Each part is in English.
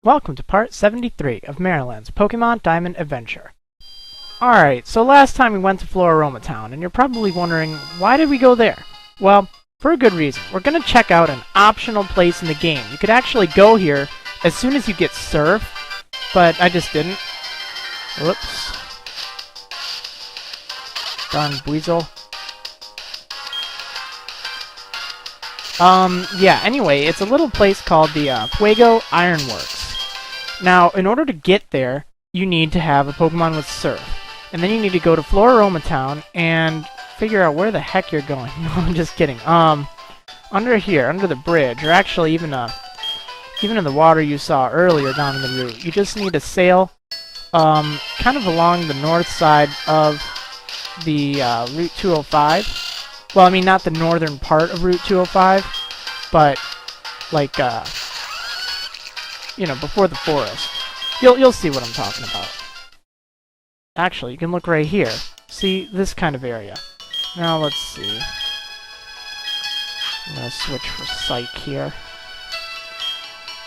Welcome to part 73 of Marriland's Pokemon Diamond Adventure. Alright, so last time we went to Floroma Town, and you're probably wondering, why did we go there? Well, for a good reason. We're going to check out an optional place in the game. You could actually go here as soon as you get Surf, but I just didn't. Whoops. Darn Weasel. Yeah, anyway, it's a little place called the Fuego Ironworks. Now, in order to get there, you need to have a Pokemon with Surf. And then you need to go to Floroma Town and figure out where the heck you're going. No, I'm just kidding. Under here, under the bridge, or actually even in the water you saw earlier down in the route, you just need to sail, kind of along the north side of the, Route 205. Well, I mean, not the northern part of Route 205, but, like, you know, before the forest. You'll see what I'm talking about. Actually, you can look right here. See, this kind of area. Now, let's see. I'm gonna switch for Psych here.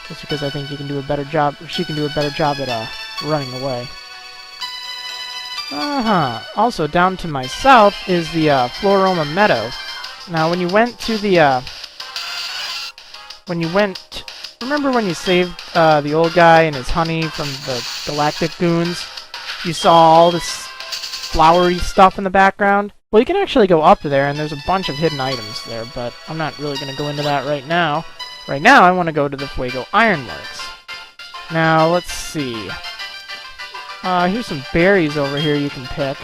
Just because I think you can do a better job, or she can do a better job at, running away. Also, down to my south is the, Floroma Meadow. Now, when you went to the, remember when you saved, the old guy and his honey from the Galactic Goons? You saw all this flowery stuff in the background? Well, you can actually go up there, and there's a bunch of hidden items there, but I'm not really going to go into that right now. Right now, I want to go to the Fuego Ironworks. Now, let's see. Here's some berries over here you can pick.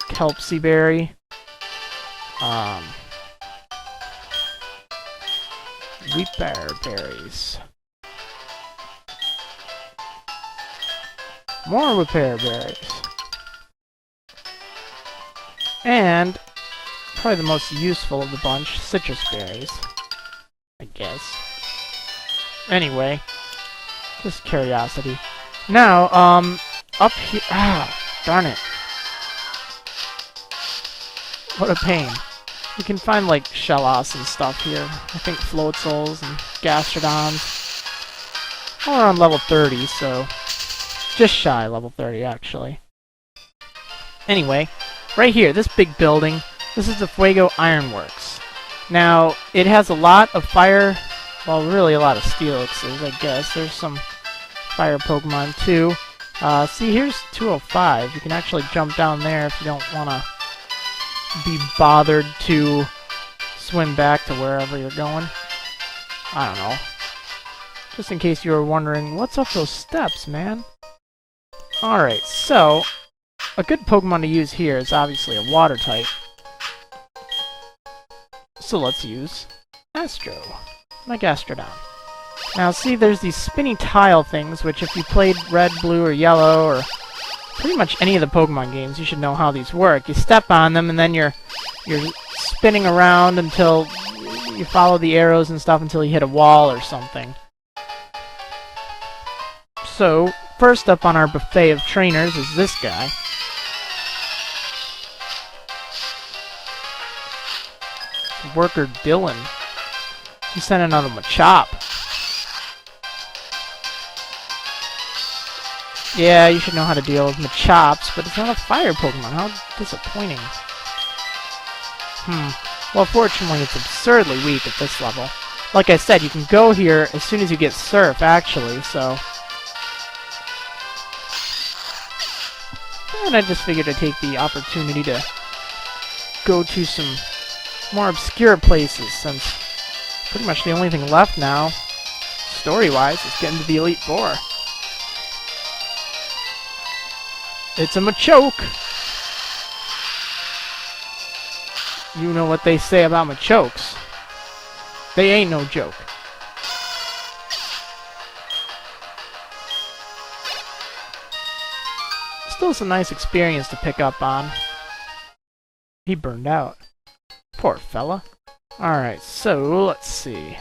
Kelpsy berry. Repair berries. More repair berries. And, probably the most useful of the bunch, citrus berries. I guess. Anyway, just curiosity. Now, up here... darn it. What a pain. You can find, like, Shellos and stuff here. I think Floatzels and Gastrodons. All around level 30, so... just shy level 30, actually. Anyway, right here, this big building, this is the Fuego Ironworks. Now, it has a lot of fire... well, really a lot of Steelixes, I guess. There's some fire Pokemon, too. See, here's 205. You can actually jump down there if you don't want to be bothered to swim back to wherever you're going. I don't know. Just in case you were wondering, what's up those steps, man? Alright, so, a good Pokemon to use here is obviously a water type. So let's use Astro, my Gastrodon. Now see, there's these spinny tile things, which if you played red, blue, or yellow, or pretty much any of the Pokemon games, you should know how these work. You step on them, and then you're spinning around until you follow the arrows and stuff until you hit a wall or something. So, first up on our buffet of trainers is this guy. Worker Dylan. He's sending out a Machop. Yeah, you should know how to deal with Machops, but it's not a fire Pokemon. How disappointing. Well, fortunately, it's absurdly weak at this level. Like I said, you can go here as soon as you get Surf, actually, so... and I just figured I'd take the opportunity to go to some more obscure places, since pretty much the only thing left now, story-wise, is getting to the Elite Four. It's a Machoke! You know what they say about Machokes. They ain't no joke. Still some nice experience to pick up on. He burned out. Poor fella. Alright, so let's see.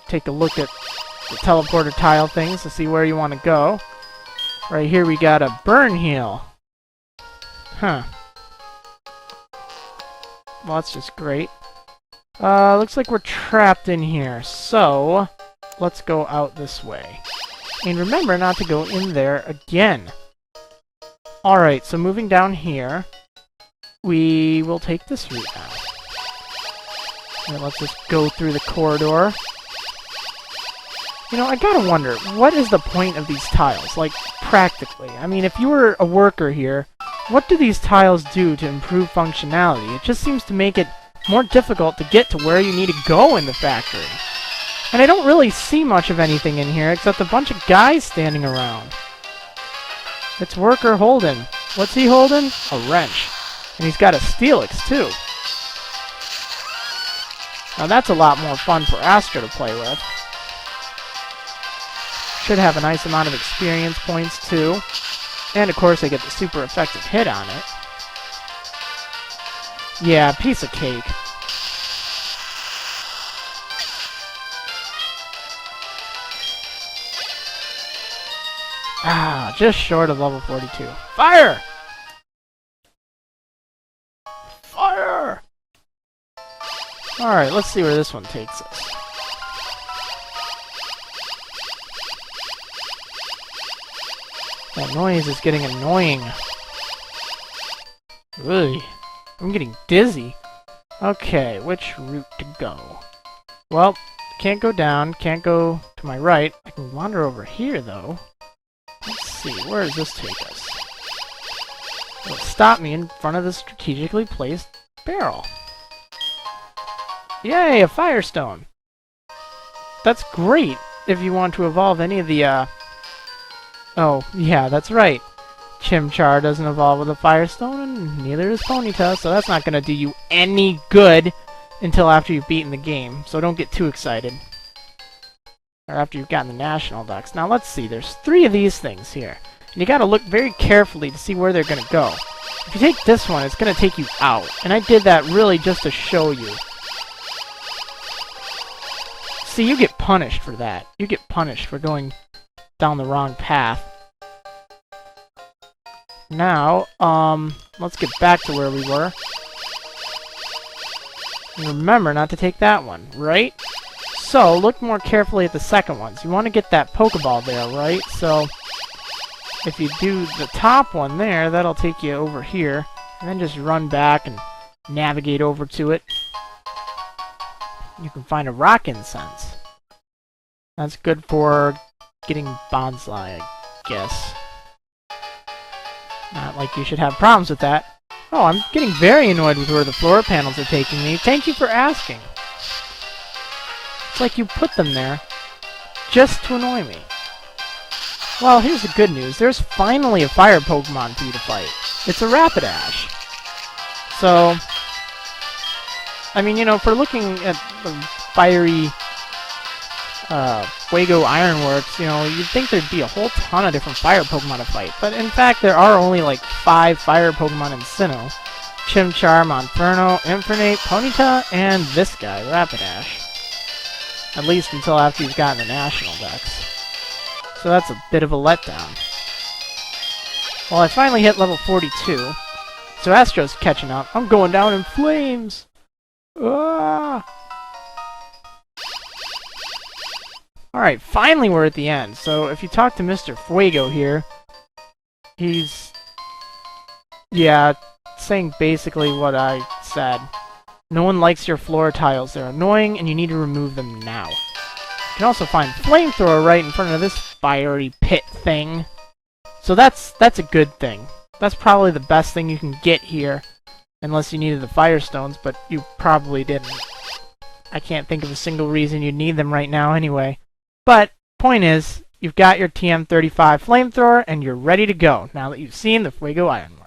Take a look at the teleporter tile things to see where you want to go. Right here we got a Burn Heal. Huh. Well, that's just great. Looks like we're trapped in here, so let's go out this way. And remember not to go in there again. Alright, so moving down here, we will take this route now. And let's just go through the corridor. You know, I gotta wonder, what is the point of these tiles? Like, practically. I mean, if you were a worker here, what do these tiles do to improve functionality? It just seems to make it more difficult to get to where you need to go in the factory. And I don't really see much of anything in here except a bunch of guys standing around. It's worker Holden. What's he holding? A wrench. And he's got a Steelix, too. Now that's a lot more fun for Astro to play with. Should have a nice amount of experience points, too. And, of course, I get the super effective hit on it. Yeah, piece of cake. Ah, just short of level 42. Fire! Fire! Alright, let's see where this one takes us. That noise is getting annoying. Really? I'm getting dizzy. Okay, which route to go? Well, can't go down, can't go to my right. I can wander over here, though. Let's see, where does this take us? It'll stop me in front of the strategically placed barrel. Yay, a Firestone! That's great if you want to evolve any of the, Oh, yeah, that's right. Chimchar doesn't evolve with a Firestone, and neither does Ponyta, so that's not going to do you any good until after you've beaten the game, so don't get too excited. Or after you've gotten the National Dex. Now, let's see, there's 3 of these things here, and you got to look very carefully to see where they're going to go. If you take this one, it's going to take you out, and I did that really just to show you. See, you get punished for that. You get punished for going down the wrong path. Now, let's get back to where we were. And remember not to take that one, right? So, look more carefully at the second ones. You want to get that Pokeball there, right? So, if you do the top one there, that'll take you over here. And then just run back and navigate over to it. You can find a rock incense. That's good for getting bonsai, I guess. Not like you should have problems with that. Oh, I'm getting very annoyed with where the floor panels are taking me. Thank you for asking. It's like you put them there just to annoy me. Well, here's the good news. There's finally a fire Pokemon for you to fight. It's a Rapidash. So, I mean, you know, for looking at the fiery Fuego Ironworks, you know, you'd think there'd be a whole ton of different fire Pokemon to fight. But in fact, there are only like 5 fire Pokemon in Sinnoh. Chimchar, Monferno, Infernape, Ponyta, and this guy, Rapidash. At least until after you've gotten the National Dex. So that's a bit of a letdown. Well, I finally hit level 42. So Astro's catching up. I'm going down in flames! Ah! Alright, finally we're at the end. So if you talk to Mr. Fuego here, he's... yeah, saying basically what I said. No one likes your floor tiles. They're annoying and you need to remove them now. You can also find Flamethrower right in front of this fiery pit thing. So that's a good thing. That's probably the best thing you can get here. Unless you needed the Firestones, but you probably didn't. I can't think of a single reason you'd need them right now anyway. But, point is, you've got your TM35 Flamethrower, and you're ready to go, now that you've seen the Fuego Ironworks.